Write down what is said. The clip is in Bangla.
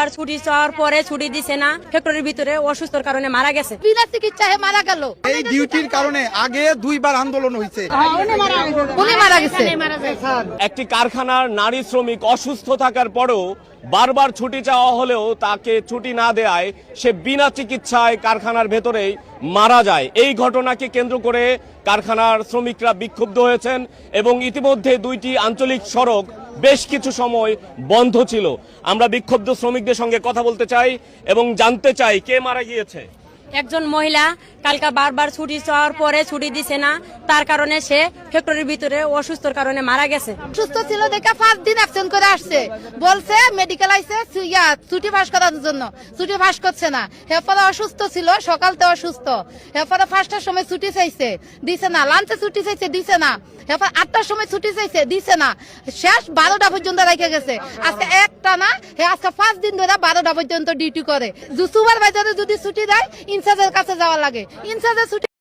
বারবার ছুটি চাওয়ার পরে ছুটি দিছে না, ফ্যাক্টরির ভিতরে অসুস্থর কারণে মারা গেছে। বিনা চিকিৎসায় মারা গেল। এই ডিউটির কারণে আগে দুইবার আন্দোলন হয়েছে, উনি মারা গেছে। একটি কারখানার নারী শ্রমিক অসুস্থ থাকার পরেও বারবার ছুটি চাওয়া হলেও তাকে ছুটি না দেয়ায় সে বিনা চিকিৎসায় কারখানার ভেতরেই মারা যায়। এই ঘটনাকে কেন্দ্র করে কারখানার শ্রমিকরা বিক্ষুব্ধ হয়েছেন এবং ইতিমধ্যে দুইটি আঞ্চলিক সড়ক বেশ কিছু সময় বন্ধ ছিল। আমরা বিক্ষুব্ধ শ্রমিকদের সঙ্গে কথা বলতে চাই এবং জানতে চাই কে মারা গিয়েছে। একজন মহিলা কালকা বারবার ছুটি চাওয়ার পরে ছুটি দিছে না, তার কারণে সে ফ্যাক্টরির ভিতরে অসুস্থর কারণে মারা গেছে। সুস্থ ছিল দেখে 5 দিন অ্যাবসেন্ট করে আসছে, বলছে মেডিকেল আইছে ছুটি পাস করার জন্য, ছুটি পাস করছে না। এরপরে অসুস্থ ছিল, সকালতে অসুস্থ, এরপরে 5টার সময় ছুটি চাইছে, দিছে না। লাঞ্চে ছুটি চাইছে, দিছে না। এরপর 8টার সময় ছুটি চাইছে, দিছে না। শেষ 12টা পর্যন্ত রেখে গেছে। আজকে একটা না, আজকে 5 দিন ধরে 12টা পর্যন্ত ডিউটি করে। সুপারভাইজারে যদি ছুটি দেয় ইনচার্জের কাছে যাওয়া লাগে, ইনচার্জের ছুটি